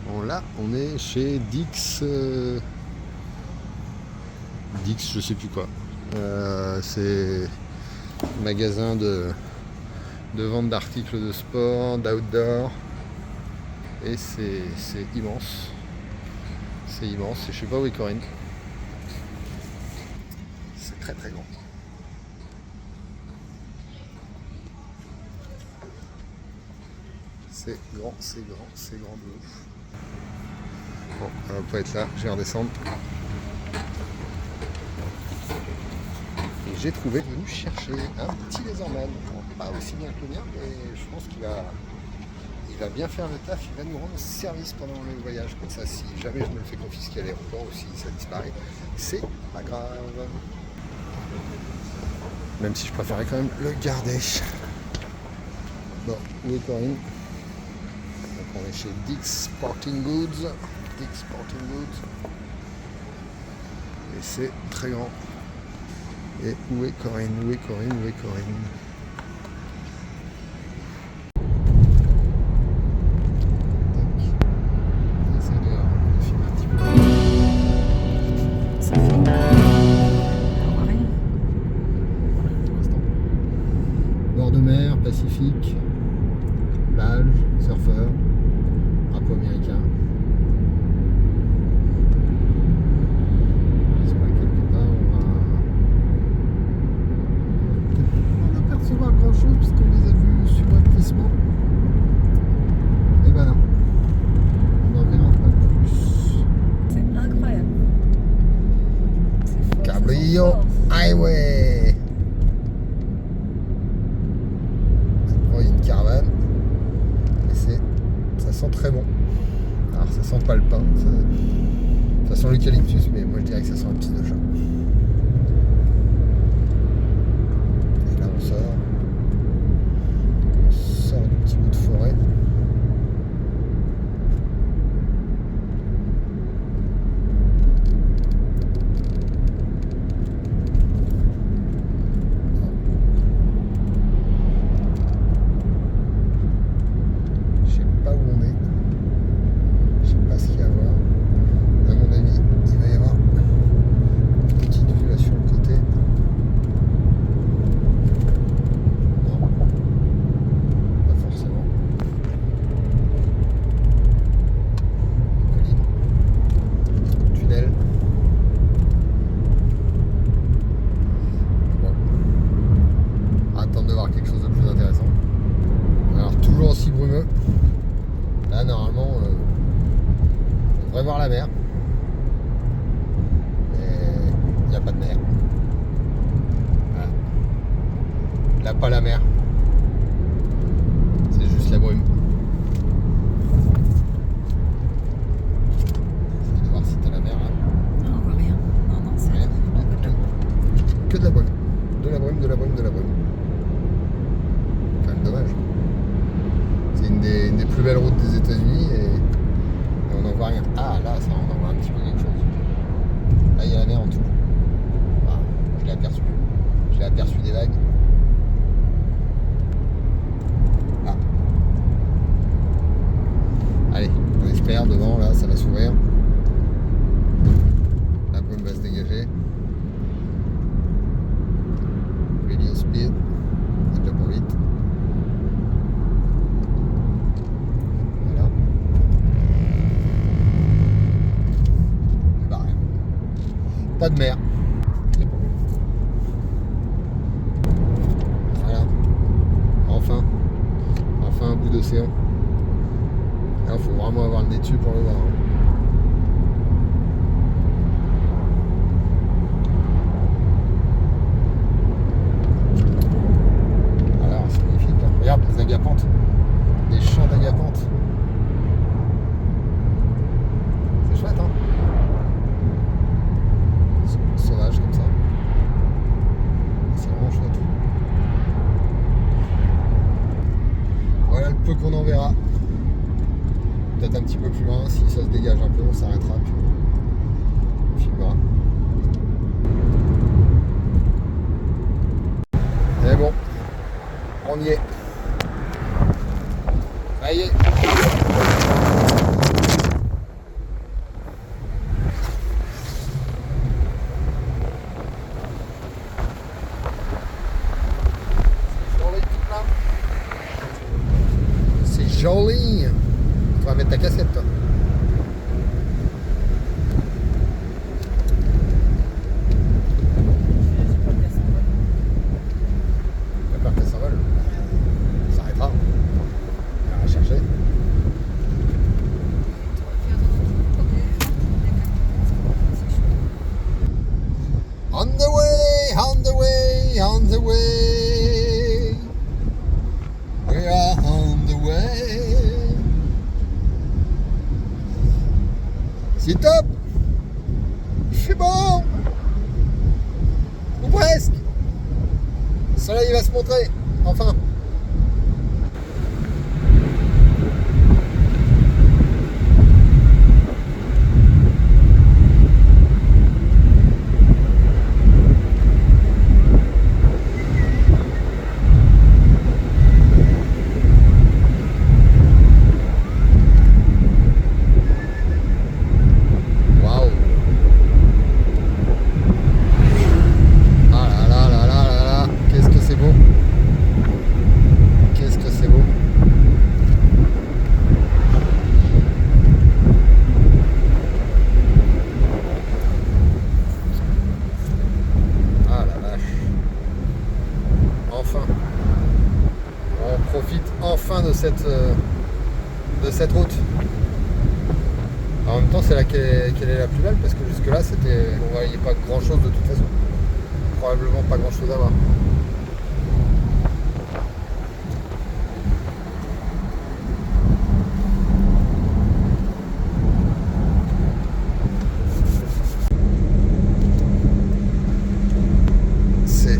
Bon, là, on est chez Dix. Dix, je sais plus quoi. C'est un magasin de vente d'articles de sport, d'outdoor. Et c'est immense. C'est immense. Et je sais pas où est Corinne. C'est très très grand. C'est grand, c'est grand, c'est grand de ouf. Bon, elle va pas être là, je vais redescendre. Et j'ai trouvé, venu chercher un petit Leatherman. Bon, pas aussi bien que le mien, mais je pense qu'il va bien faire le taf, il va nous rendre service pendant le voyage. Comme ça, si jamais je me le fais confisquer à l'aéroport ou si ça disparaît, c'est pas grave. Même si je préférais quand même le garder. Bon, où est Corinne? Donc on est chez Dick's Sporting Goods. Dick's Sporting Goods. Et c'est très grand. Et où est Corinne? Où est Corinne? Où est Corinne? Bord de mer, Pacifique, plage, surfeur, drapeau américain. J'espère que quelque part on va apercevoir grand chose puisqu'on les a vus subrepticement. Et ben non, on en verra pas plus. C'est incroyable. C'est fort, Cabrillo Highway. Il y a une caravane et ça sent très bon. Alors ça sent pas le pain, ça sent l'eucalyptus, mais moi je dirais que ça sent un petit de chat. Et là on sort du petit bout de forêt. Là normalement on devrait voir la mer, mais il n'y a pas de mer. Voilà. Là pas la mer, c'est juste la brume. Essaye de voir si t'as la mer là. Non, on voit rien. Non, c'est rien. Que de la brume. De la brume, de la brume, de la brume. Quand même dommage. C'est une des plus belles routes des États-Unis et on n'en voit rien. Ah là, ça, on en voit un petit peu quelque chose. Là, il y a la mer en dessous. Ah, je l'ai aperçu. J'ai aperçu des vagues. Ah. Allez, on espère devant, là, ça va s'ouvrir. La brume va se dégager. Radio speed. C'est déjà pour vite. Pas de mer. Voilà. Enfin un bout d'océan. Là, il faut vraiment avoir le nez dessus pour le voir. Alors, c'est magnifique. Hein. Regarde les agapantes. Des champs d'agapantes. C'est chouette, hein? Sauvage comme ça. C'est vraiment chouette. Voilà le peu qu'on en verra. Peut-être un petit peu plus loin, si ça se dégage un peu, on s'arrêtera puis on filmera. Mais bon, on y est. Ça y est. Joli. Tu vas mettre ta casquette, toi. T'as peur qu'elle s'envole? Ça s'arrêtera. On va chercher. On the way, on the way, on the way. We are on the way. C'est top. C'est bon. Ou presque. Le soleil va se montrer. Enfin. Enfin de cette route. En même temps, c'est là qu'elle est la plus belle parce que jusque là on voyait pas grand chose de toute façon. Probablement pas grand chose à voir. C'est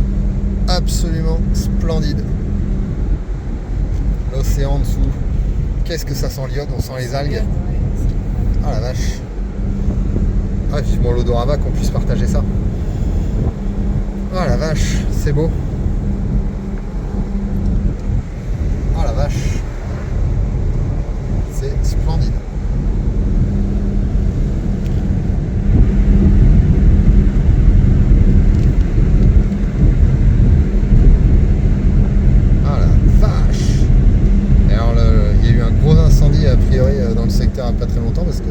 absolument splendide. L'océan en dessous. Qu'est-ce que ça sent l'iode, on sent les algues. Ah la vache. Ah, vivement l'odorama qu'on puisse partager ça. Ah la vache, c'est beau. Ah la vache. C'est splendide. A priori dans le secteur il n'y a pas très longtemps parce que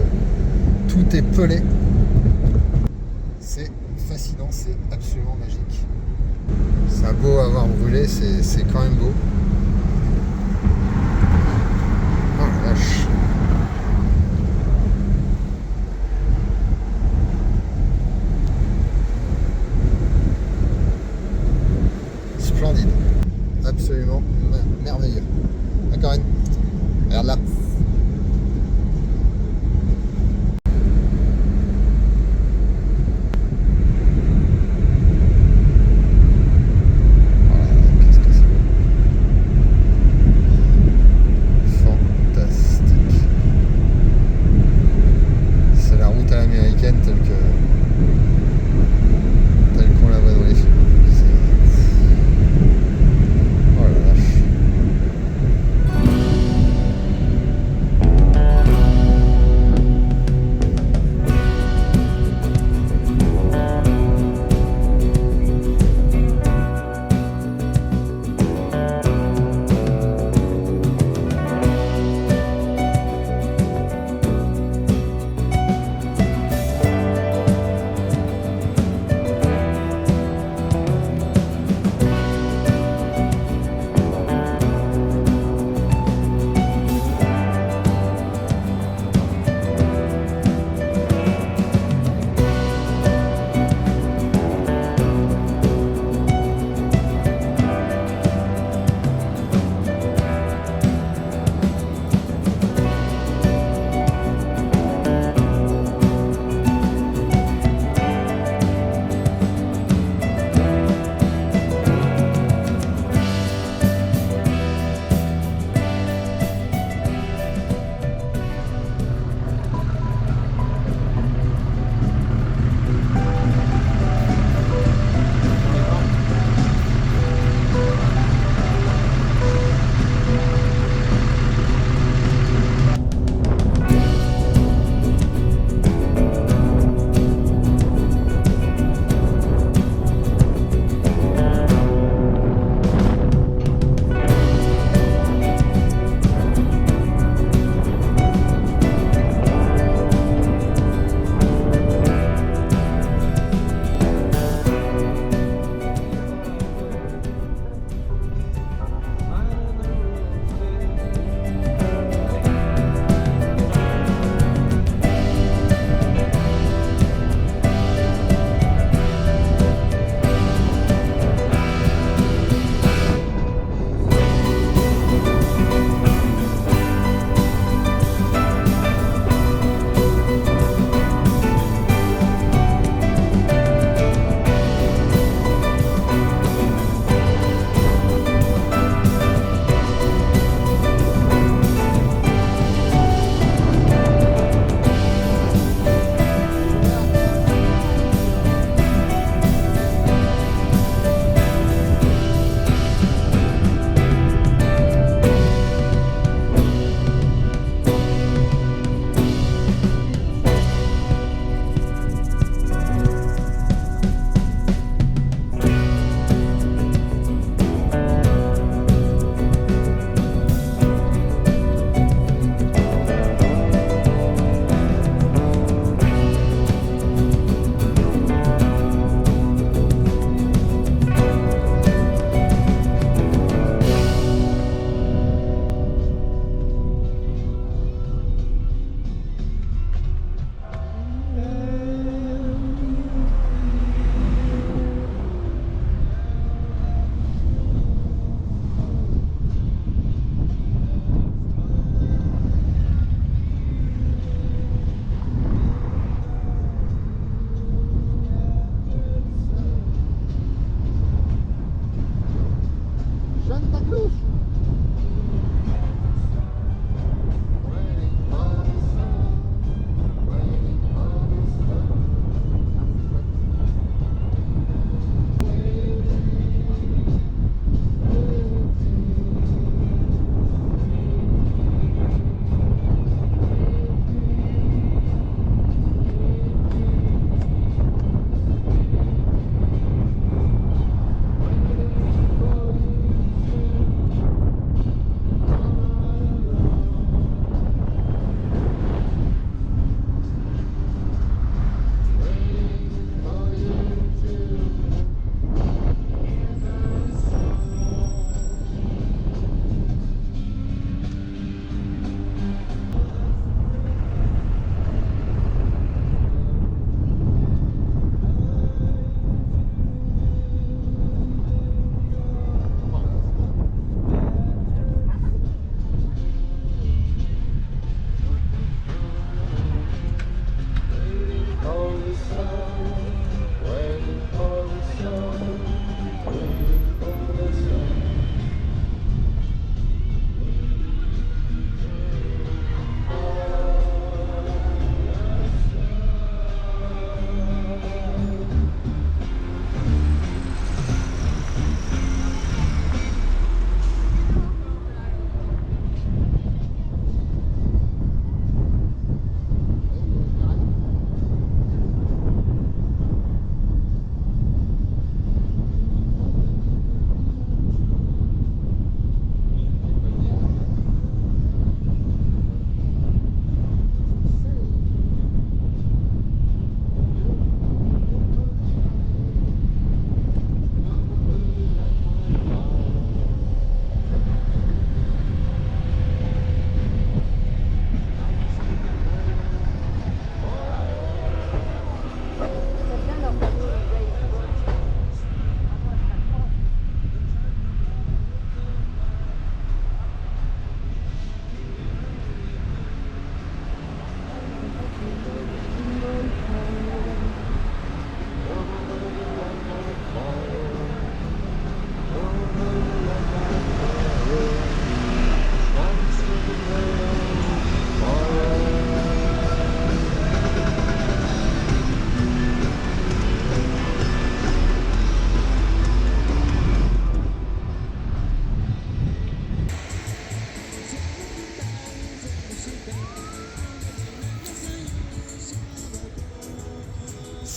tout est pelé. C'est fascinant, c'est absolument magique. Ça a beau avoir brûlé, c'est quand même beau. Oh la vache. Splendide. Absolument merveilleux. D'accord, Corinne? Regarde là. Telle qu'on la voit dans les films. Oh la vache.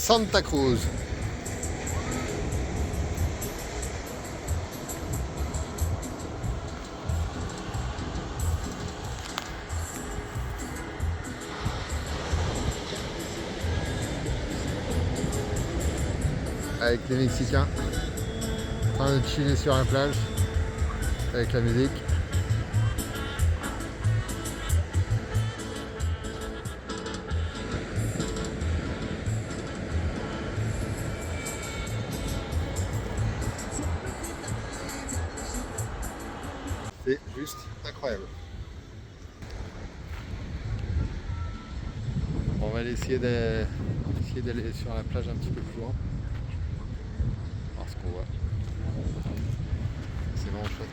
Santa Cruz. Avec les Mexicains en train de chiller sur la plage avec la musique. C'est juste incroyable. On va aller essayer d'aller sur la plage un petit peu plus loin. Voir ce qu'on voit. C'est vraiment chouette.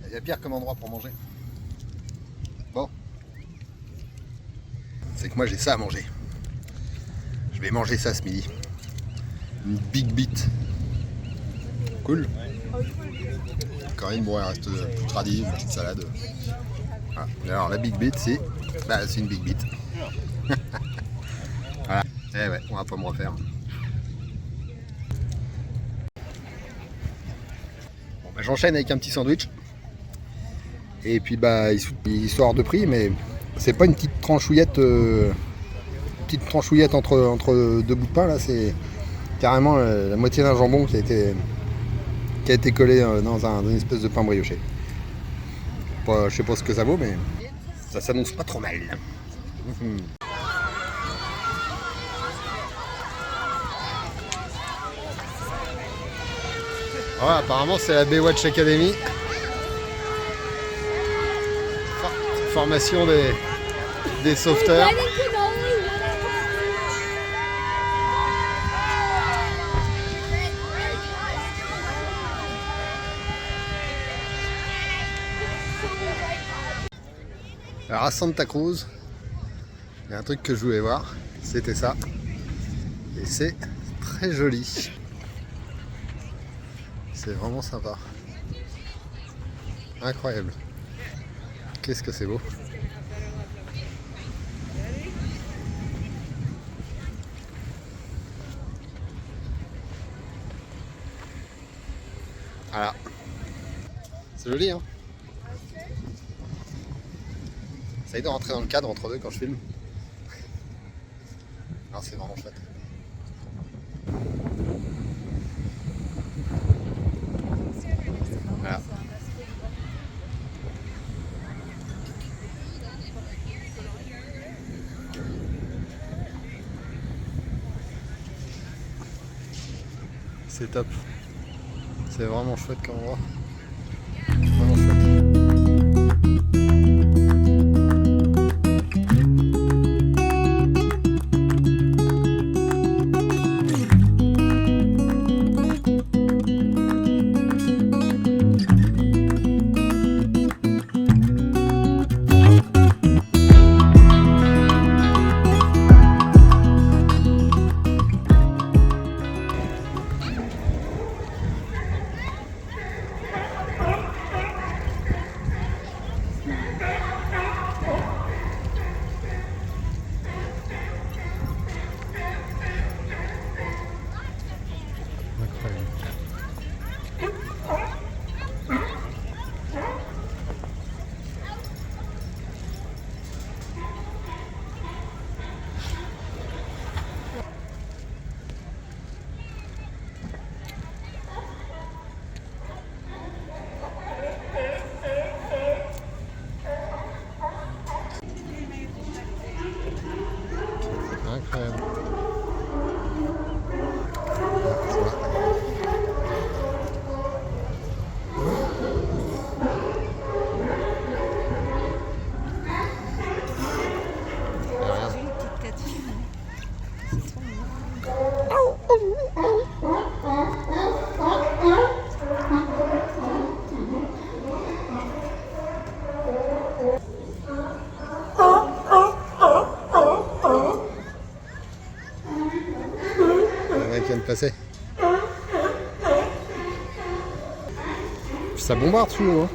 Il y a pire comme endroit pour manger. Bon. C'est que moi j'ai ça à manger. Je vais manger ça ce midi. Une big bite. Cool. Corinne, bon, elle reste plus tradie, une petite salade. Voilà. Alors la big bite, c'est une big bite. Voilà. Eh ouais, on va pas me refaire. Bon, bah, j'enchaîne avec un petit sandwich. Et puis histoire de prix, mais c'est pas une petite tranchouillette, entre deux bouts de pain là, c'est carrément la moitié d'un jambon qui a été collé dans une espèce de pain brioché. Je sais pas ce que ça vaut, mais ça s'annonce pas trop mal. Voilà, apparemment c'est la Baywatch Academy. Formation des sauveteurs. Alors à Santa Cruz, il y a un truc que je voulais voir, c'était ça. Et c'est très joli. C'est vraiment sympa. Incroyable. Qu'est-ce que c'est beau. Voilà. C'est joli, hein. Essaye de rentrer dans le cadre entre deux quand je filme. Non, c'est vraiment chouette. Voilà. C'est top. C'est vraiment chouette comme endroit. Vraiment chouette. Incroyable. Qui vient de passer. Ça bombarde sous l'eau. Hein.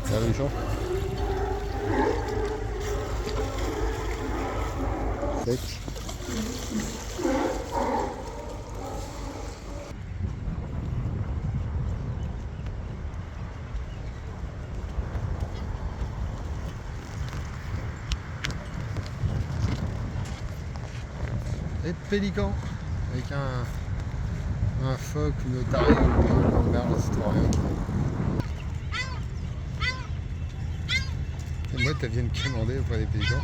La révolution. Sec. Et de pélican avec un phoque, une otarie ou une gamberge, c'est trop rien. Et moi, tu viens de commander auprès des pélicans.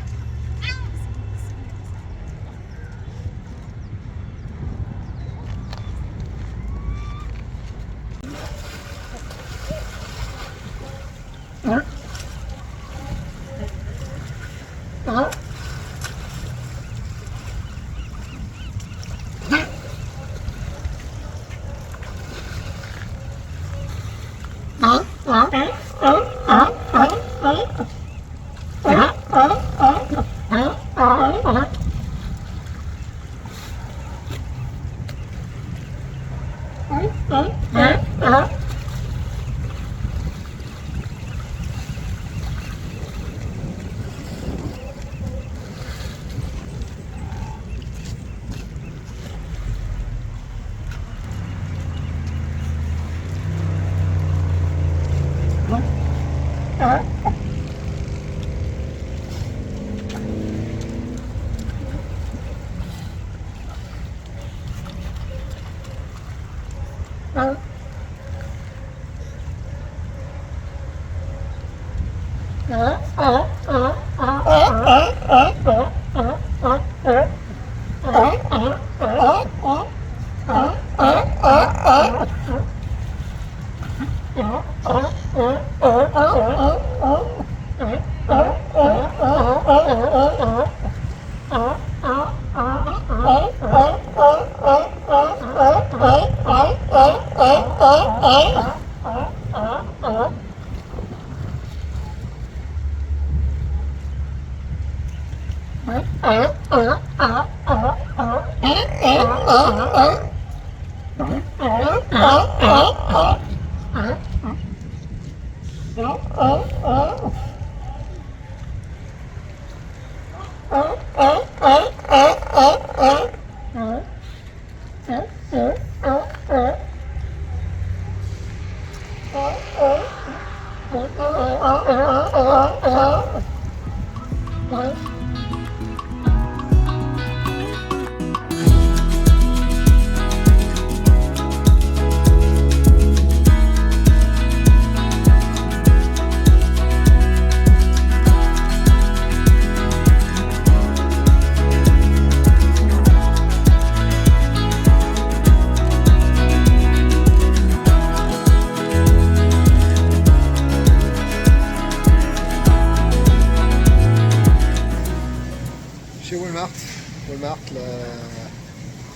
Walmart, la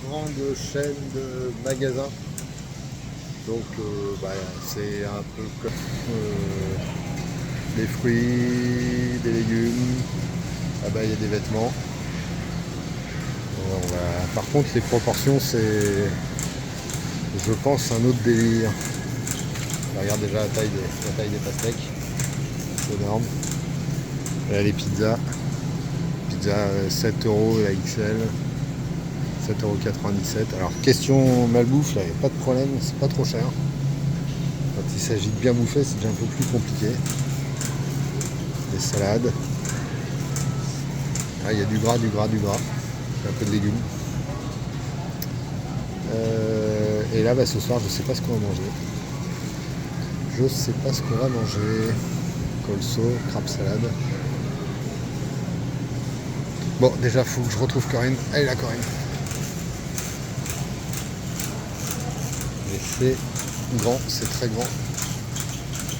grande chaîne de magasins. Donc c'est un peu comme des fruits, des légumes. Là-bas il y a des vêtements. Par contre les proportions c'est, je pense, un autre délire. Regarde déjà la taille des pastèques. C'est énorme. Et là les pizzas. Pizza 7 € la XL, 7,97 €. Alors question malbouffe, là il n'y a pas de problème, c'est pas trop cher. Quand il s'agit de bien bouffer, c'est déjà un peu plus compliqué. Des salades. Ah, il y a du gras, un peu de légumes. Et là ce soir je sais pas ce qu'on va manger. Colso, crabe salade. Bon, déjà, faut que je retrouve Corinne. Elle est là, Corinne. Et c'est grand, c'est très grand.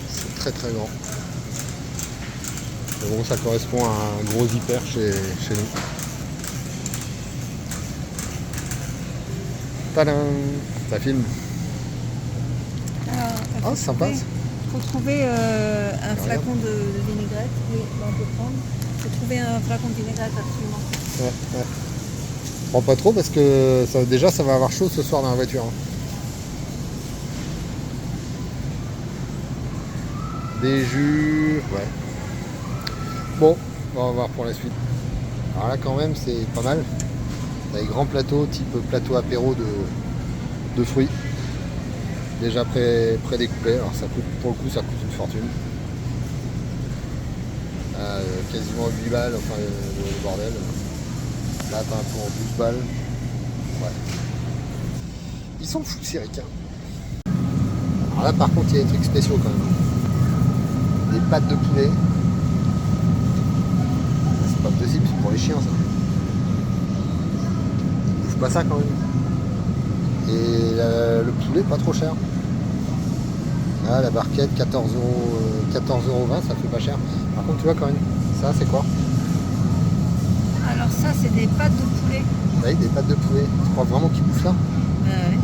C'est très très grand. Mais bon, ça correspond à un gros hyper chez nous. Tadam! Ça filme. Alors, c'est sympa. Faut trouver un flacon de vinaigrette. Oui, on peut prendre. Faut trouver un flacon de vinaigrette absolument. Ouais. Prends pas trop parce que ça va avoir chaud ce soir dans la voiture. Des jus, ouais. Bon, on va voir pour la suite. Alors là quand même c'est pas mal. T'as des grands plateaux, type plateau apéro de fruits. Déjà prédécoupés. Alors ça coûte, pour le coup ça coûte une fortune. Quasiment 8 balles, enfin le bordel. Là t'as un pour 12 balles. Ouais. Ils sont fous ces ricains. Alors là par contre il y a des trucs spéciaux quand même. Des pâtes de poulet. C'est pas possible, c'est pour les chiens ça. Ils bouffent pas ça quand même. Et le poulet pas trop cher. Ah, la barquette 14,20 €, ça fait pas cher. Par contre tu vois quand même, ça c'est quoi? Alors ça, c'est des pâtes de poulet. Oui, des pâtes de poulet. Tu crois vraiment qu'ils bouffent ça? Ouais.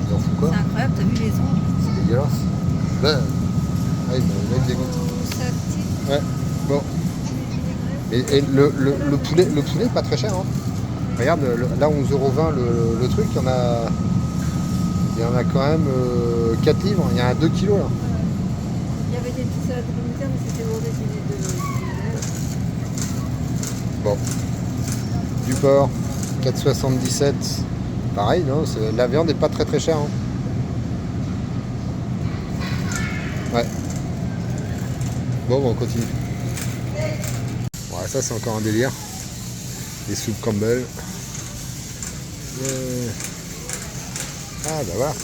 Ils en foutent quoi? C'est incroyable, t'as vu les ongles? C'est dégueulasse. Ben, ouais, le mec dégoûte. Ça tire. Ouais, bon. Et le poulet pas très cher. Hein. Regarde, là 11,20 € le truc, il y en a quand même 4 livres, il y en a 2 kilos là. Il y avait des petites salades de pommes de terre, mais c'était lourd de Bon. Du porc, 4,77 €. Pareil, non, la viande n'est pas très très chère. Hein. Ouais. Bon, on continue. Ouais, ça c'est encore un délire. Les soupes Campbell. Ah bah voilà.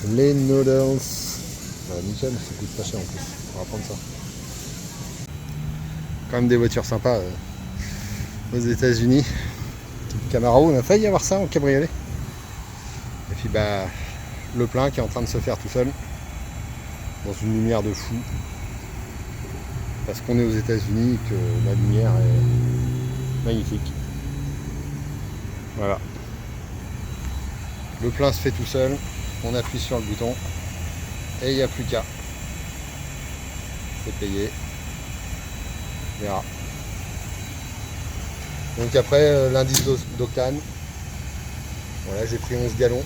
Les noodles. Bah, nickel, ça coûte pas cher en plus. On va prendre ça. Quand même des voitures sympas aux États-Unis. Type Camaro, on a failli avoir ça en cabriolet. Et puis bah le plein qui est en train de se faire tout seul. Dans une lumière de fou. Parce qu'on est aux États-Unis et que la lumière est magnifique. Voilà. Le plein se fait tout seul. On appuie sur le bouton. Et il n'y a plus qu'à. C'est payé. On verra. Donc après l'indice d'octane. Voilà, j'ai pris 11 gallons.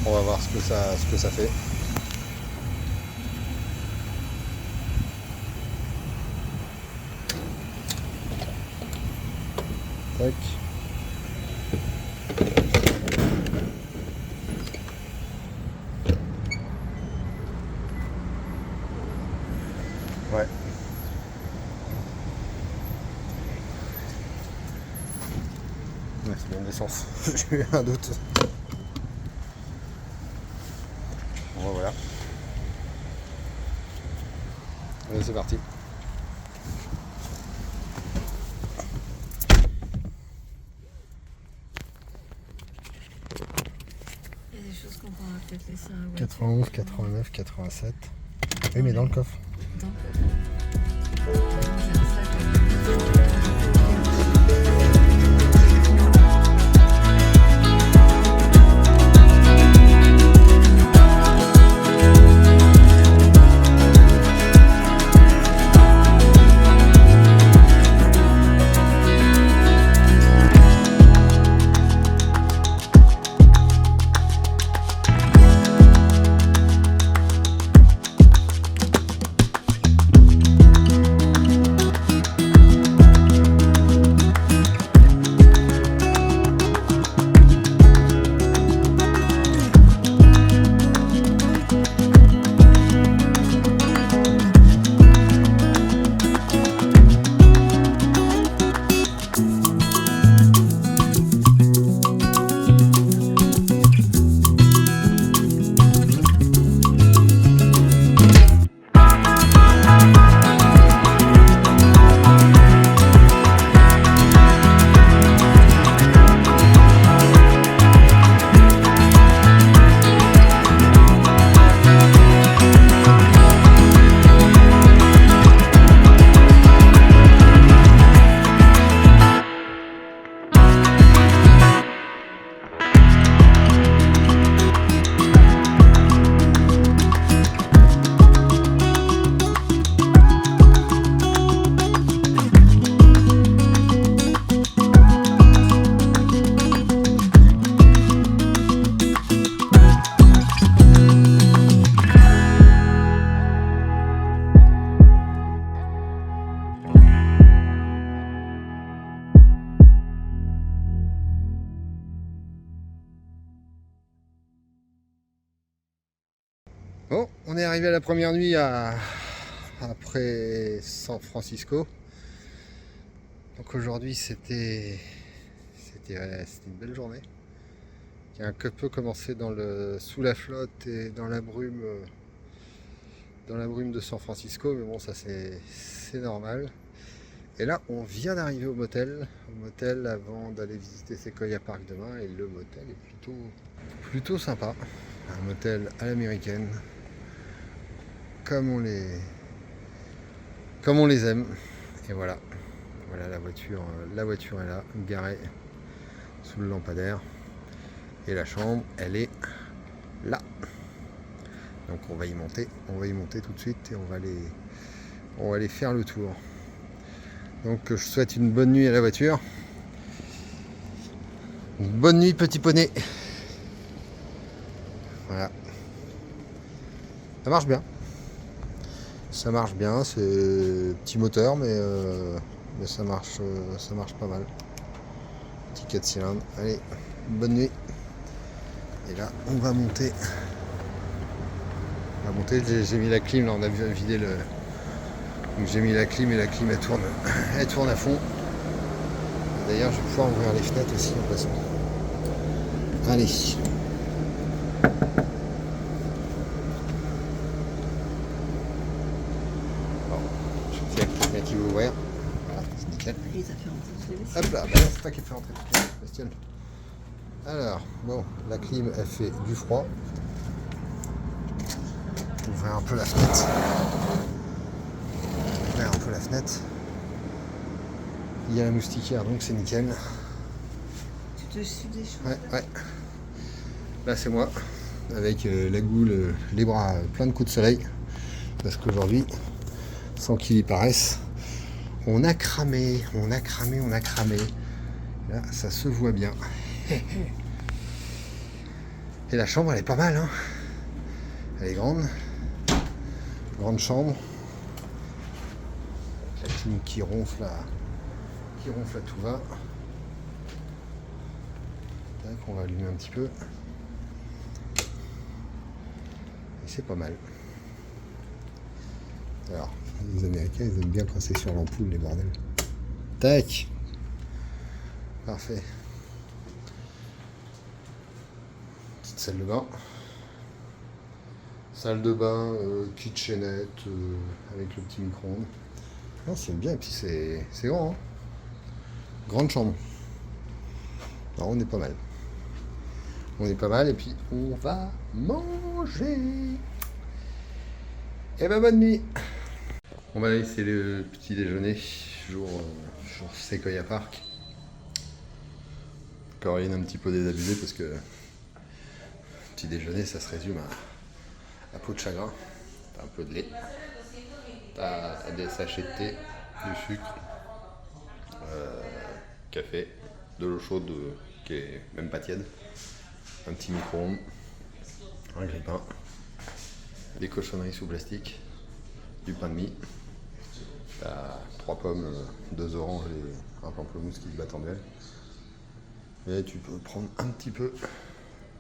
On va voir ce que ça fait. Tac. Ouais. Ouais, c'est bien l'essence. J'ai eu un doute. Bon, voilà. Allez, c'est parti. Il y a des choses qu'on pourra peut-être laisser à la voiture. 91, 89, 87. Oui, mais dans le coffre. Dans le coffre. Bon, on est arrivé à la première nuit après San Francisco. Donc aujourd'hui c'était une belle journée qui a un peu commencé sous la flotte et dans la brume de San Francisco, mais bon, ça c'est normal. Et là on vient d'arriver au motel avant d'aller visiter Sequoia Park demain, et le motel est plutôt sympa, un motel à l'américaine comme on les aime. Et voilà la voiture est là, garée sous le lampadaire, et la chambre elle est là. Donc on va y monter tout de suite et on va aller faire le tour. Donc je souhaite une bonne nuit à la voiture. Une bonne nuit petit poney. Voilà. Ça marche bien, c'est petit moteur mais ça marche pas mal. Petit 4 cylindres. Allez, bonne nuit. Et là on va monter. J'ai mis la clim, là on a vidé le. Donc j'ai mis la clim et la clim elle tourne à fond. D'ailleurs je vais pouvoir ouvrir les fenêtres aussi en passant. Allez. Bon, je sais qu'il y a qui veut ouvrir. Voilà, c'est nickel. Et ça fait rentrer. Hop là, bah c'est toi qui fait rentrer toutes les bestioles. Alors, bon, la clim elle fait du froid. Ouvrir un peu la fenêtre. Il y a la moustiquaire, donc c'est nickel. Tu te suis des choses? Ouais. Là c'est moi, avec la goule, les bras pleins de coups de soleil. Parce qu'aujourd'hui, sans qu'il y paraisse, on a cramé. Là, ça se voit bien. Et la chambre, elle est pas mal, hein. Elle est grande chambre. La clim qui ronfle à tout va. Tac, on va allumer un petit peu. Et c'est pas mal. Alors, les Américains, ils aiment bien quand c'est sur l'ampoule, les bordels. Tac. Parfait. Petite salle de bain. Kitchenette avec le petit micro-ondes. Non, c'est bien, et puis c'est grand. Hein. Grande chambre. Alors, on est pas mal. Et puis on va manger. Et ben bonne nuit. On va aller, c'est le petit déjeuner, jour Sequoia Park. Corinne un petit peu désabusée parce que petit déjeuner ça se résume à peau de chagrin. T'as un peu de lait, t'as des sachets de thé, du sucre, café, de l'eau chaude qui est même pas tiède, un petit micro-ondes, un grille-pain, des cochonneries sous plastique, du pain de mie, t'as 3 pommes, 2 oranges et un pamplemousse qui se battent en duel. Et tu peux prendre un petit peu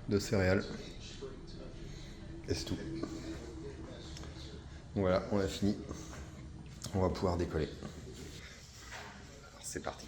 de céréales. Et c'est tout. Voilà, on a fini. On va pouvoir décoller. Alors c'est parti.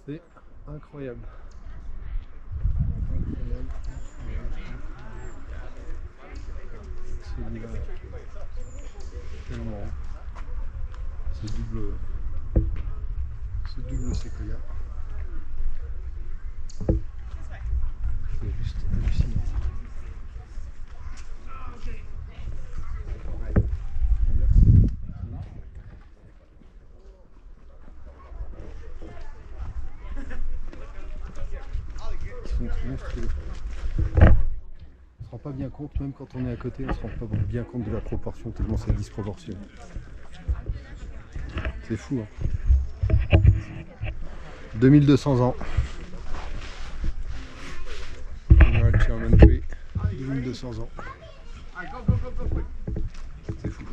C'est incroyable. Celui-là, tellement. C'est double séquoia. C'est juste hallucinant. Ils sont monstrueux. On se rend pas bien compte, même quand on est à côté, on se rend pas bien compte de la proportion tellement c'est disproportionné. C'est fou, hein. 2200 ans. Emerald Sherman Tree, 2200 ans. C'est fou.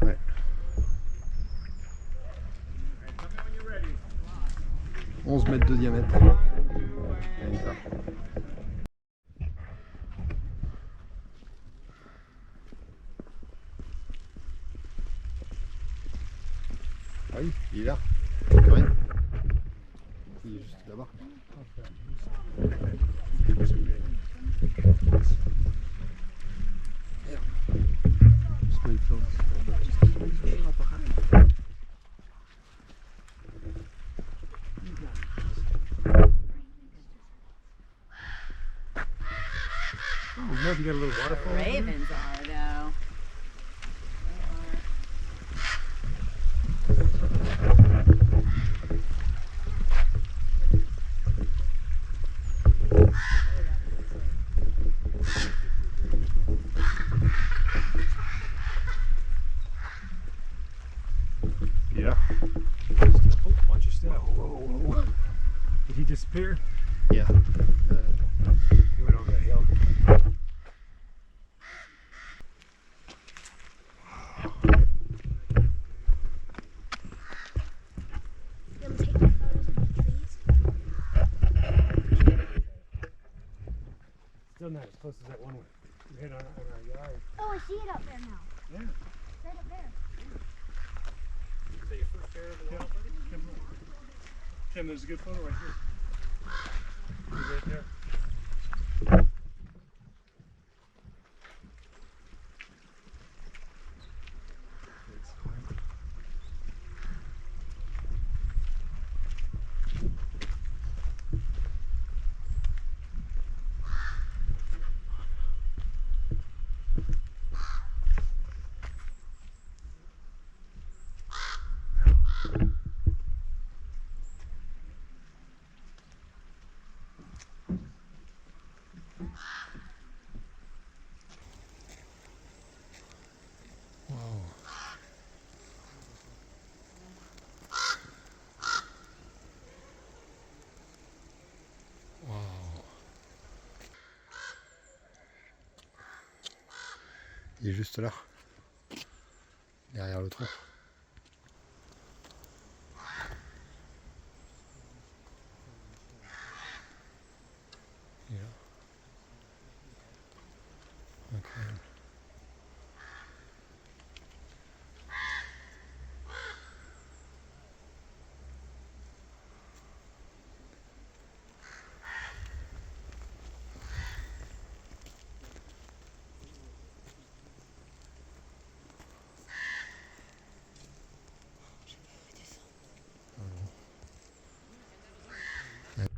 Ouais. 11 mètres de diamètre. Ah oui, il est là. Rien. Il est juste là-bas. Oh, you got a little waterfall. Ravens are though. Yeah. Oh, watch your step. Whoa. Did he disappear? Yeah. He went over the hill. Them taking photos of the trees. Still not as close as that one we hit on our yard. Oh, I see it up there now. Yeah. Right up there. Is that your first pair of the wall, buddy? Tim, there's a good photo right here. He's right there. Il est juste là, derrière le tronc. Il est là. Incroyable.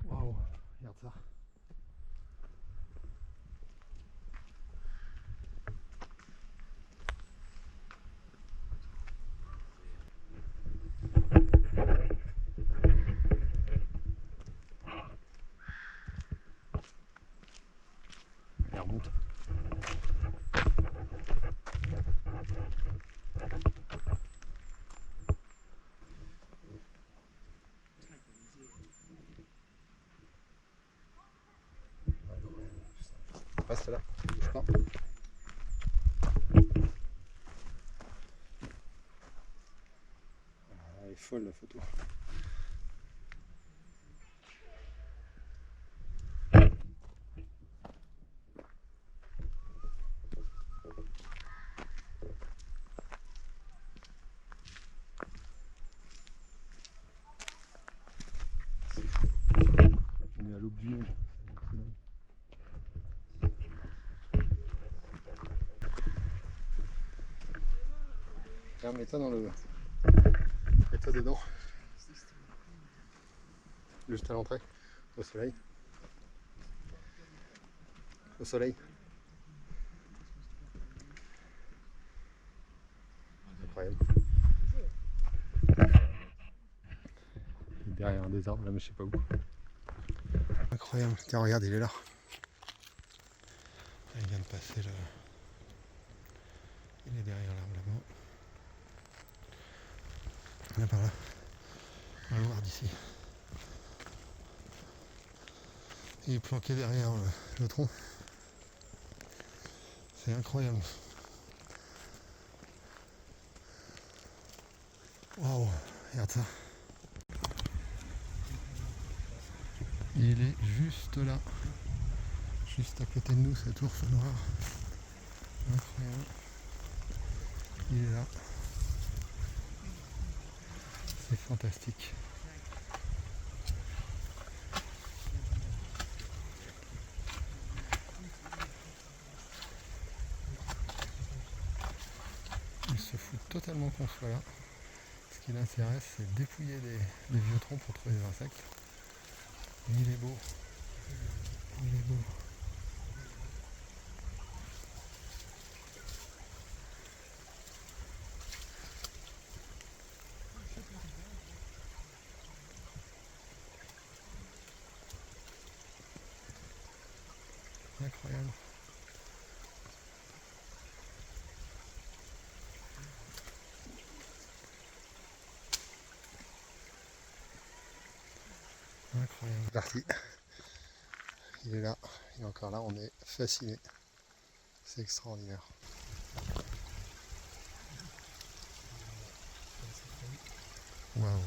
Waouh, regarde ça. Elle remonte. Reste là, bouge pas. Elle est folle la photo. Regarde, mets-toi dans le... Mets-toi dedans. Juste à l'entrée. Au soleil. Au soleil. Incroyable. Derrière un des arbres là, mais je sais pas où. Incroyable. Tiens, regarde, il est là. Il vient de passer le... Il est derrière l'arbre là-bas. Là par là. On va le voir d'ici. Il est planqué derrière le tronc. C'est incroyable. Waouh, regarde ça. Il est juste là. Juste à côté de nous, cet ours noir. Incroyable. Il est là. C'est fantastique. Il se fout totalement qu'on soit là. Ce qui l'intéresse, c'est de dépouiller les vieux troncs pour trouver des insectes. Et il est beau. Il est beau. Incroyable. Incroyable. Parti. Il est là, il est encore là, on est fasciné. C'est extraordinaire. Waouh.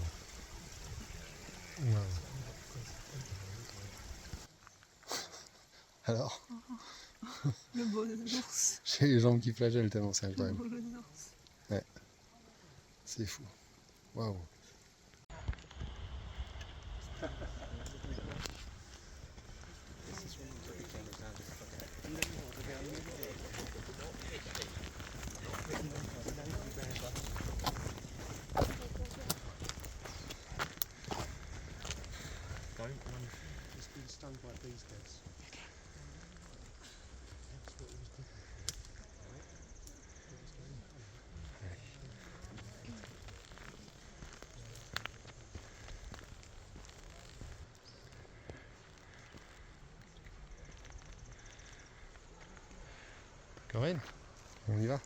Waouh. Alors, Le beau ours. j'ai les jambes qui flagellent tellement c'est Le incroyable. beau ours. C'est fou. Waouh. Corinne, on y va.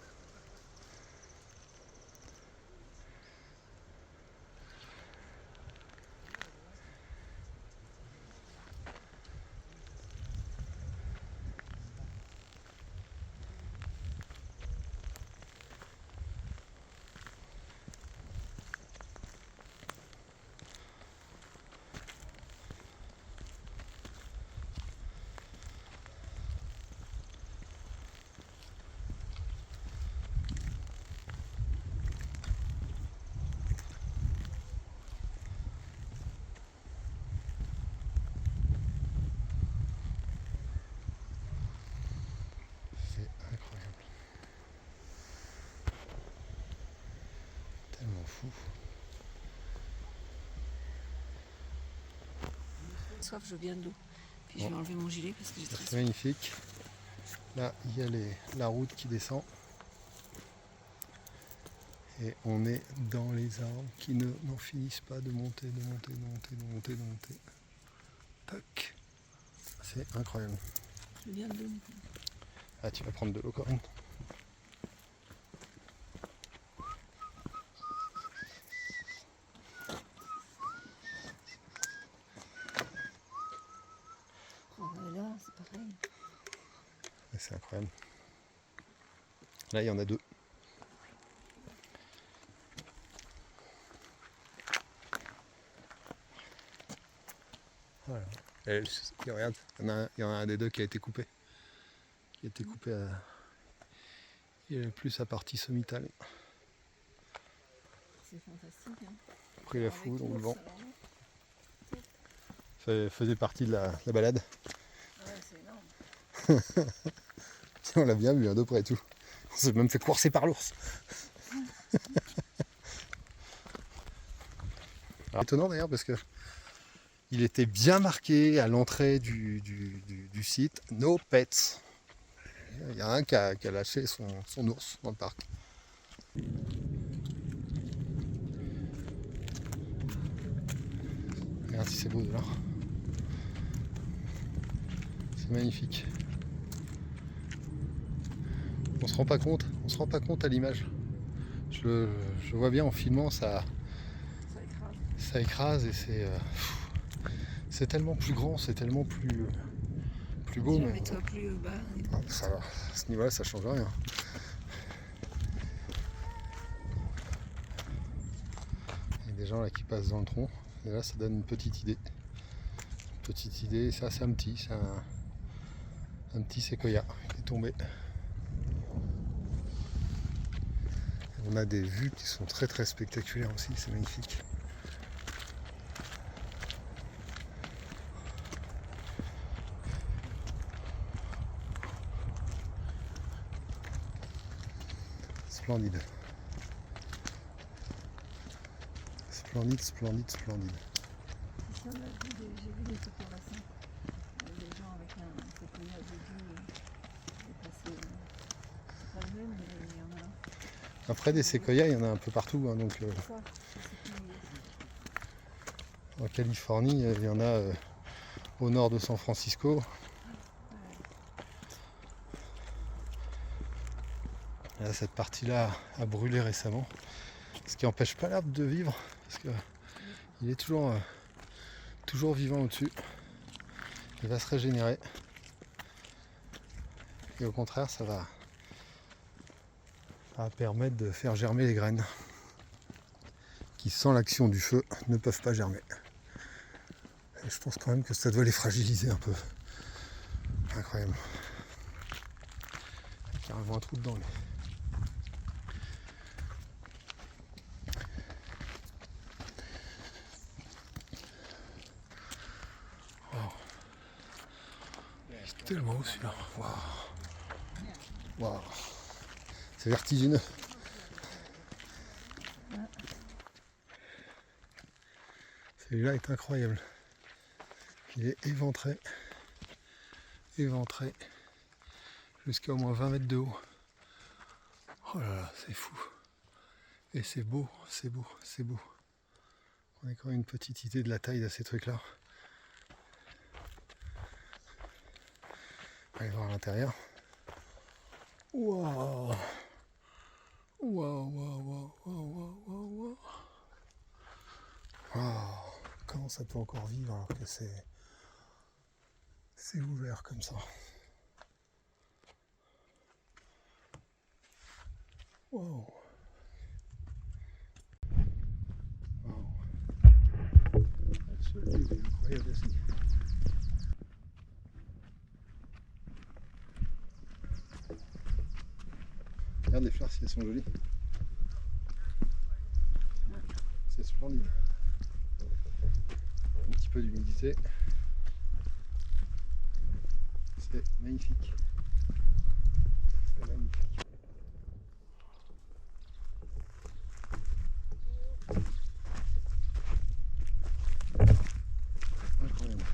C'est incroyable. Tellement fou. Soif, je viens de l'eau. Puis je vais enlever mon gilet parce que j'ai très C'est soif. magnifique. Là, il y a la route qui descend. Et on est dans les arbres qui n'en finissent pas de monter, de monter, de monter, de monter, de monter. Tac. C'est incroyable. Je viens de l'eau. Ah, tu vas prendre de l'eau quand même. Oh, là, c'est pareil. Et c'est incroyable. Là, il y en a deux. Voilà. Et regarde, il y en a un des deux qui a été coupé. Qui a été coupé à... Il est plus sa partie sommitale. C'est fantastique. Hein. Après la fou, donc bon. Alors, Ça faisait partie de la balade. ouais, c'est énorme. On l'a bien vu, hein, de près et tout. On s'est même fait courser par l'ours. Étonnant d'ailleurs parce que il était bien marqué à l'entrée du site No Pets. Il y a un qui a lâché son ours dans le parc. Regarde si c'est beau de là. C'est magnifique. On se rend pas compte à l'image. Je vois bien en filmant, ça écrase et c'est tellement plus grand, c'est tellement plus beau. Mais Mets-toi plus bas. ça va, à ce niveau-là, ça change rien. Il y a des gens là qui passent dans le tronc, et là ça donne une petite idée. Ça c'est un petit, un petit séquoia qui est tombé. On a des vues qui sont très très spectaculaires aussi, c'est magnifique. Splendide. Splendide. J'ai vu des photographies. Des gens avec un séquoia de passé. Pas le même, mais il y en a un. Après des séquoias, il y en a un peu partout. Hein, donc, en Californie, il y en a au nord de San Francisco. Là, cette partie-là a brûlé récemment. Ce qui n'empêche pas l'arbre de vivre. Parce qu'il est toujours vivant au-dessus. Il va se régénérer. Et au contraire, ça va permettre de faire germer les graines qui, sans l'action du feu, ne peuvent pas germer. Et je pense quand même que ça doit les fragiliser un peu. Incroyable. Il y a carrément un trou dedans. Lui. Wow. C'est tellement haut celui-là. Waouh. Wow. C'est vertigineux. Celui-là est incroyable. Il est éventré jusqu'à au moins 20 mètres de haut. Oh là là, c'est fou. Et c'est beau. On a quand même une petite idée de la taille de ces trucs-là. Allez voir à l'intérieur. Waouh. Comment ça peut encore vivre alors que c'est ouvert comme ça. Wow. Ce lieu est incroyable aussi. Regarde les fleurs si elles sont jolies. C'est splendide. Un petit peu d'humidité. C'est magnifique. C'est magnifique. Incroyable.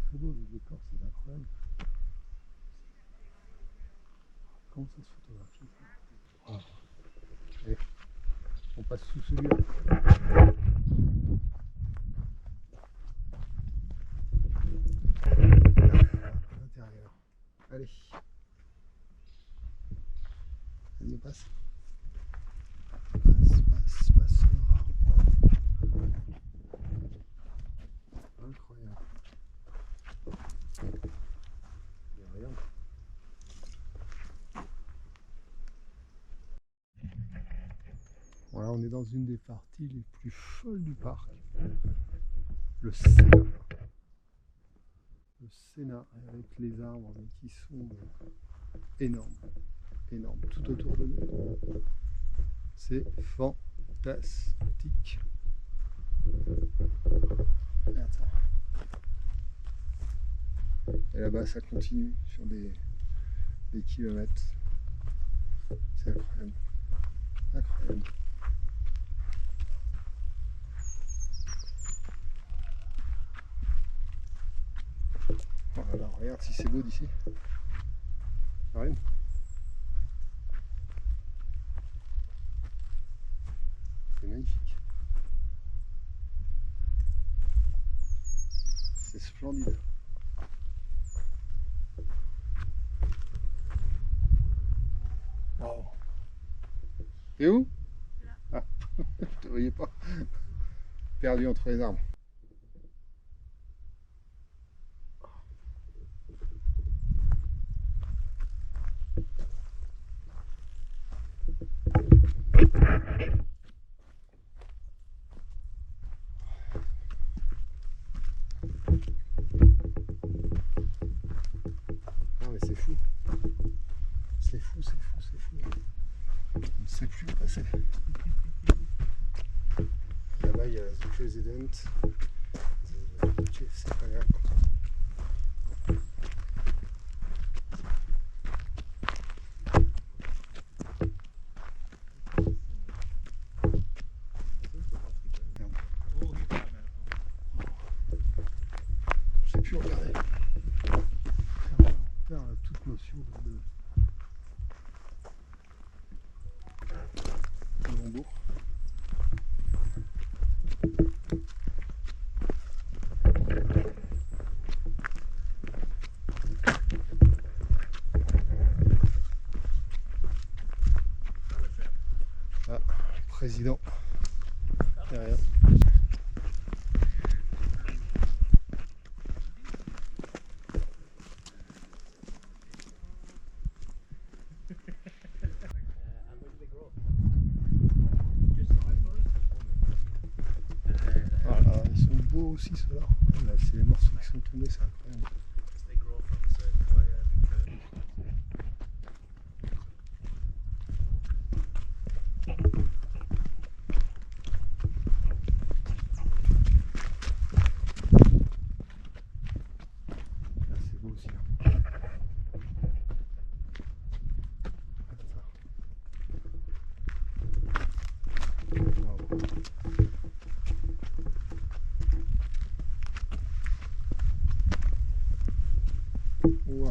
Très beau le décor, c'est incroyable. Comment ça se photographie ça? Ah. Et on passe sous celui-là. À l'intérieur. Allez. Elle me passe. Passe. Incroyable. Mais regarde. Voilà, on est dans une des parties les plus folles du parc. Le Sénat. Le Sénat, avec les arbres qui sont énormes. Tout autour de nous. C'est fantastique. fantastique. Et attends. Et là-bas, ça continue sur des kilomètres. C'est incroyable. Incroyable. Voilà, regarde si c'est beau d'ici. Marine. C'est magnifique. C'est splendide. Wow. T'es où? Là. Ah, je te voyais pas. Perdu entre les arbres. Non mais c'est fou. C'est fou, c'est fou, c'est fou. On ne sait plus où passer. Là-bas il y a The President. C'est pas grave. J'ai pu regarder. On perd toute notion de Hambourg. Ah, le président derrière. Voilà, ils sont beaux aussi ceux-là. Là, c'est les morceaux qui sont tombés, c'est incroyable. Là, c'est beau aussi. Hein. Wow. Waouh.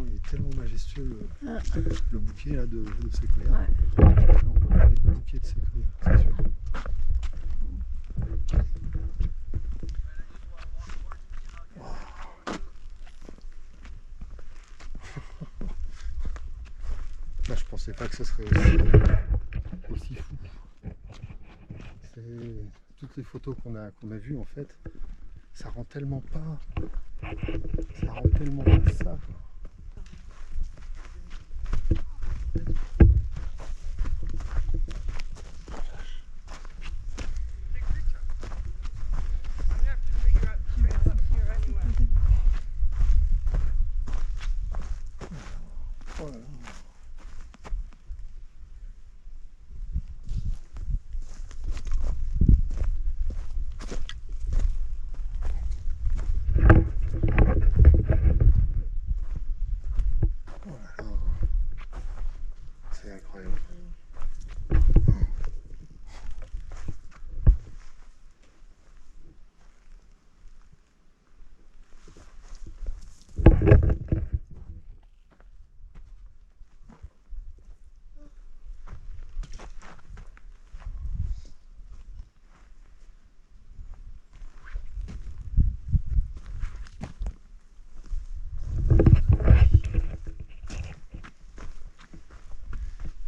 Il est tellement majestueux le bouquet là, de séquoia. Ouais. On peut parler de bouquet de séquoia, c'est sûr. Waouh. Là, je pensais pas que ce serait aussi fou. Toutes les photos qu'on a vues en fait, ça rend tellement pas ça. Oh là là. C'est incroyable.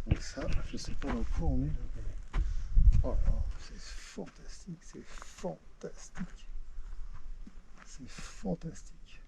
Donc ça, je sais pas dans quoi on est là. Oh là, c'est fantastique, c'est fantastique. C'est fantastique.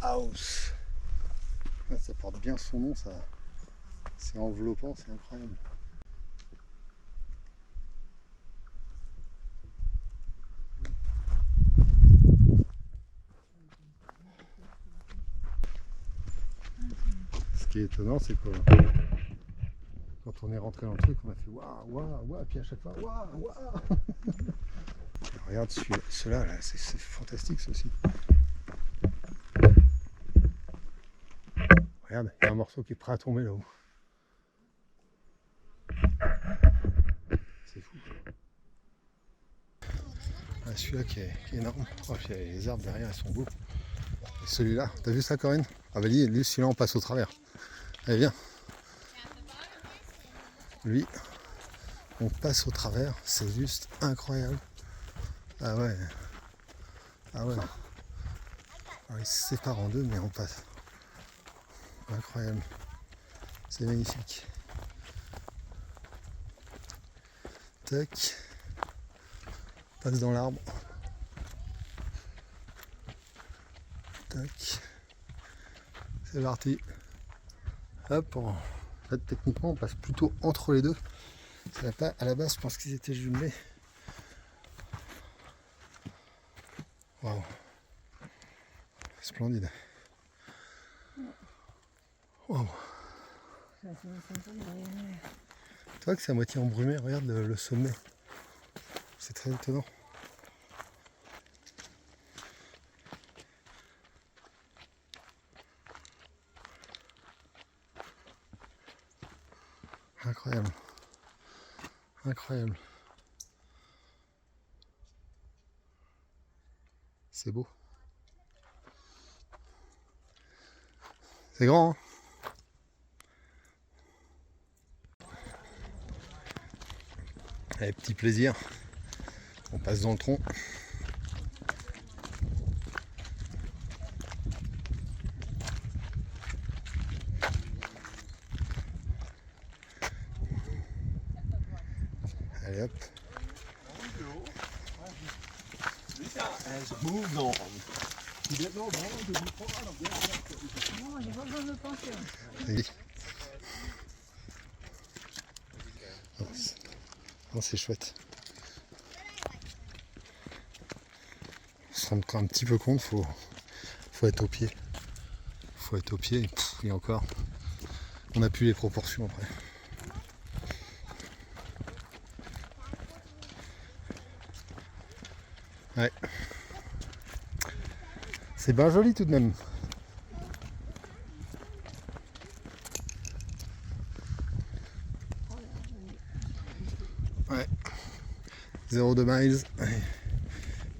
House. Ah, ça porte bien son nom, ça. C'est enveloppant, c'est incroyable. Ce qui est étonnant, c'est que quand on est rentré dans le truc, on a fait waouh, waouh, waouh, puis à chaque fois waouh, waouh. Regarde ceux-là, là, c'est fantastique, ceux-ci. Regarde, il y a un morceau qui est prêt à tomber là-haut. C'est fou. Ah, celui-là qui est énorme. Oh, puis les arbres derrière, ils sont beaux. Et celui-là, t'as vu ça, Corinne? Ah bah lui, celui-là, on passe au travers. Allez, viens. Lui, on passe au travers. C'est juste incroyable. Ah ouais. Ah ouais. Alors, il se sépare en deux, mais on passe. Incroyable. C'est magnifique. Tac. Passe dans l'arbre. Tac. C'est parti. Hop. En fait, techniquement, on passe plutôt entre les deux. À la base, je pense qu'ils étaient jumelés. Waouh. Splendide. Waouh. Tu vois que c'est à moitié embrumé, regarde le sommet. C'est très étonnant. Incroyable. Incroyable. C'est beau. C'est grand, hein? Allez, petit plaisir. On passe dans le tronc. Allez hop. Non, j'ai pas besoin de penser. Oui. Non, c'est chouette. On se rend un petit peu compte, faut être au pied. Faut être au pied, et encore, on n'a plus les proportions après. Ouais. C'est bien joli tout de même. Ouais. 0,2 miles.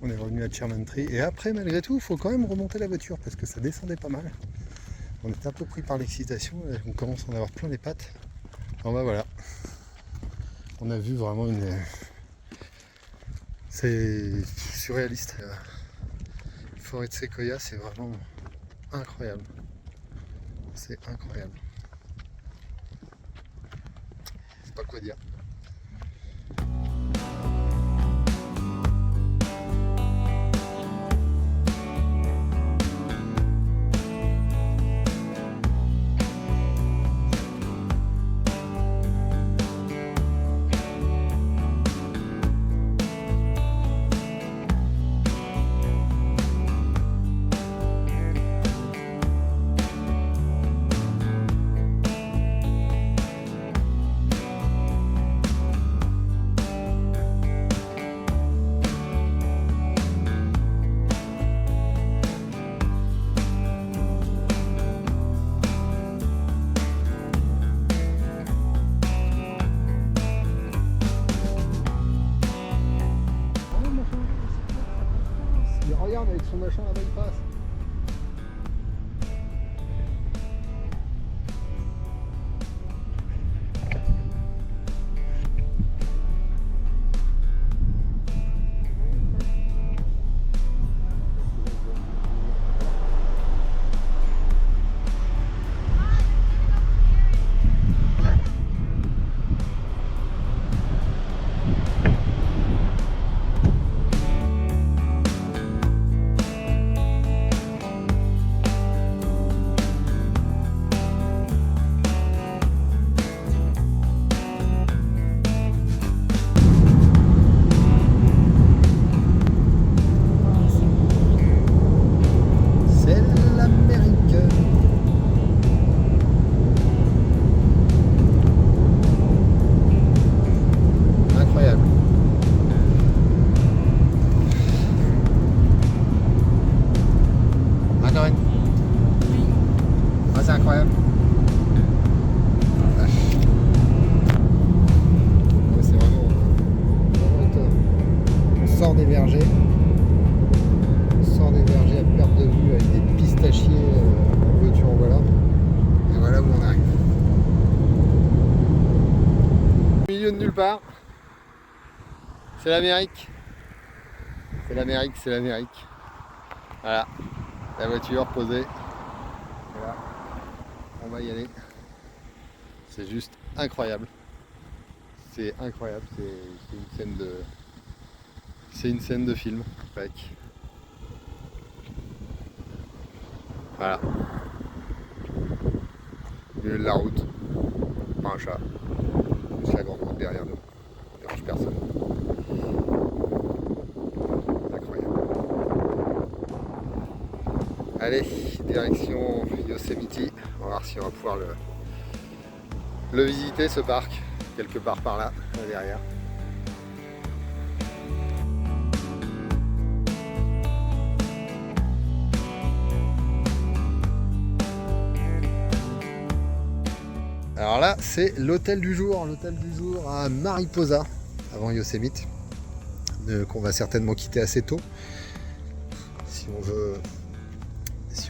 On est revenu à Chermantry. Et après, malgré tout, il faut quand même remonter la voiture parce que ça descendait pas mal. On était un peu pris par l'excitation. On commence à en avoir plein les pattes. Bon bah voilà. On a vu vraiment une... C'est surréaliste. La forêt de séquoia, c'est vraiment incroyable. C'est incroyable. C'est pas quoi dire. c'est incroyable. Vache. Ouais, c'est vraiment étonnant. On sort des vergers. On sort des vergers à perte de vue avec des pistachiers en veux-tu en voilà. Et voilà où on arrive. Au milieu de nulle part. C'est l'Amérique. C'est l'Amérique, c'est l'Amérique. Voilà. La voiture posée. Voilà. On va y aller. C'est juste incroyable. C'est incroyable. C'est une scène de. C'est une scène de film. Tac. Voilà. Au milieu de la route. Pas un chat. Juste la grande route derrière nous. Ça dérange personne. Incroyable. Allez, direction Yosemite. On va voir si on va pouvoir le visiter, ce parc. Quelque part par là, derrière. Alors là, c'est l'hôtel du jour à Mariposa, avant Yosemite, qu'on va certainement quitter assez tôt, si on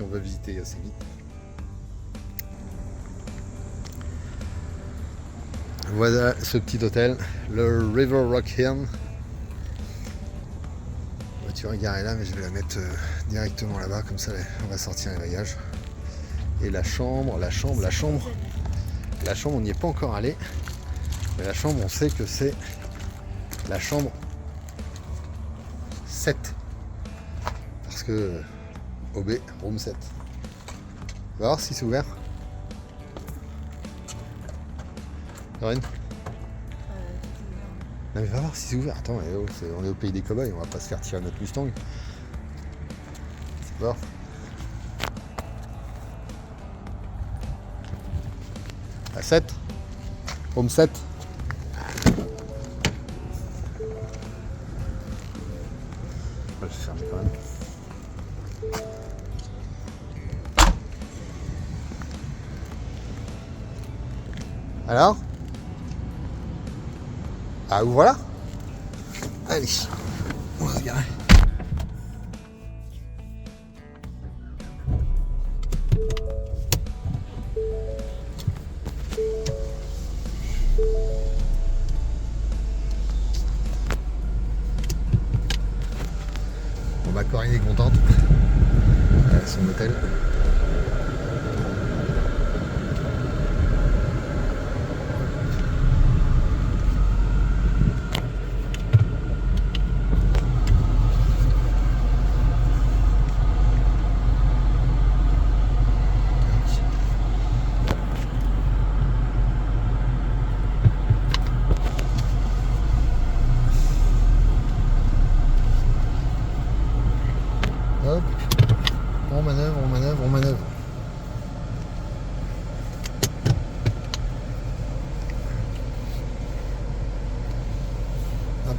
veut visiter Yosemite. Voilà ce petit hôtel, le River Rock Inn. La voiture est garée là, mais je vais la mettre directement là-bas, comme ça on va sortir les bagages. Et la chambre, on n'y est pas encore allé, mais la chambre, on sait que c'est la chambre 7. Parce que OB, room 7. On va voir si c'est ouvert. Lorraine ? Non mais va voir si c'est ouvert. Attends, on est au pays des cow-boys, on va pas se faire tirer notre Mustang. C'est pas. À 7. Home 7. Je vais fermer quand même. Alors ? Ah, ouvre là ? Allez, on va se garer. Bon bah Corinne est contente. Son hôtel. Hop, on manœuvre. Hop.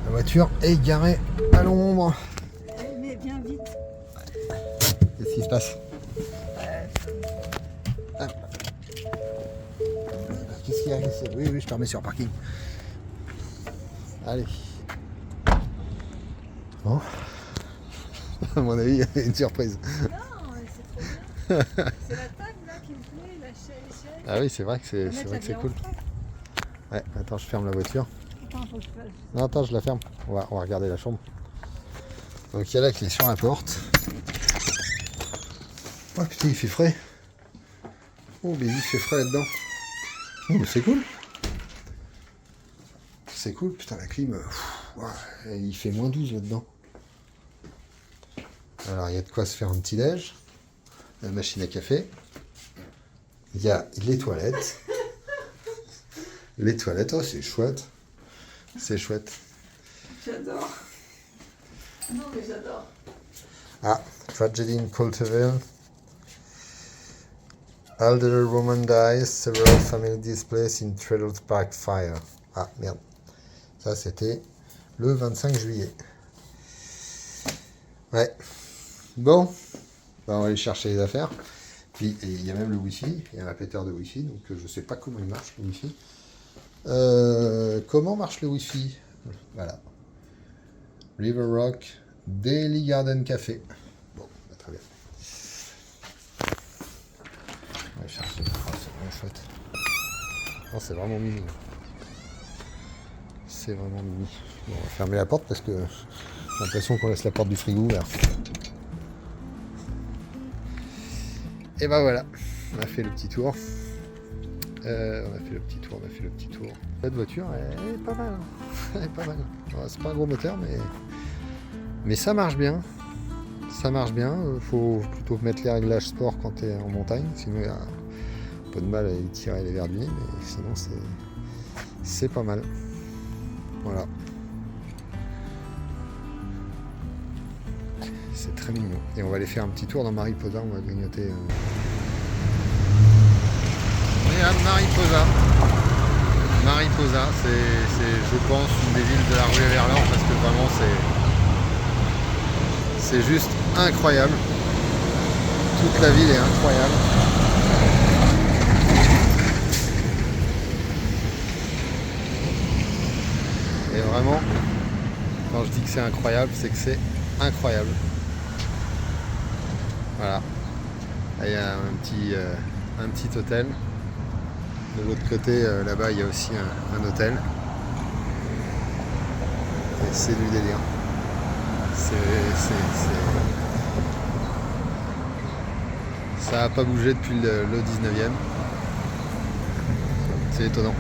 La voiture est garée à l'ombre. Mais viens vite. Qu'est-ce qui se passe? Hop. Qu'est-ce qu'il y a ici? Oui, je te remets sur parking. Allez. Bon. À mon avis, il y a une surprise. Non, c'est trop bien. C'est la table là qui me plaît, la chaise. Ah oui, c'est vrai que c'est cool. Ouais, attends, je ferme la voiture. Attends, faut que je fasse. Non, attends, je la ferme. On va regarder la chambre. Donc il y a la clé sur la porte. Oh putain, il fait frais. Oh, mais il fait frais là-dedans. Oh, mais c'est cool. C'est cool, putain, la clim. Il fait moins 12 là-dedans. Alors, il y a de quoi se faire un petit déj. La machine à café. Il y a les toilettes. Les toilettes, oh, c'est chouette. C'est chouette. J'adore. Non, mais j'adore. Ah, tragedy in Coulterville. Elderly woman dies, several families displaced in Trailer Park fire. Ah, merde. Ça, c'était le 25 juillet. Ouais. Bon. Bah, on va aller chercher les affaires. Puis, il y a même le Wi-Fi. Il y a un répéteur de Wi-Fi. Donc, je sais pas comment il marche, le Wi-Fi. Comment marche le Wi-Fi? Voilà. River Rock, Daily Garden Café. Bon, bah, très bien. On va chercher. Oh, c'est vraiment chouette. Non, c'est vraiment mignon. C'est vraiment mignon. Bon, on va fermer la porte parce que j'ai l'impression qu'on laisse la porte du frigo ouverte. Et ben voilà, on a fait le petit tour. On a fait le petit tour. Cette voiture, elle est pas mal. Elle est pas mal. Ouais, c'est pas un gros moteur, mais ça marche bien. Ça marche bien. Faut plutôt mettre les réglages sport quand tu es en montagne. Sinon, il y a un peu de mal à y tirer les verres du nez. Mais sinon, c'est pas mal. Voilà. C'est très mignon. Et on va aller faire un petit tour dans Mariposa. On va grignoter. On est à Mariposa. Mariposa, c'est, je pense, une des villes de la ruée vers l'or parce que vraiment c'est juste incroyable. Toute la ville est incroyable. Et vraiment, quand je dis que c'est incroyable, c'est que c'est incroyable. Voilà. Là, il y a un petit hôtel. De l'autre côté, là-bas, il y a aussi un hôtel. Et c'est du délire. Ça n'a pas bougé depuis le 19e. C'est étonnant.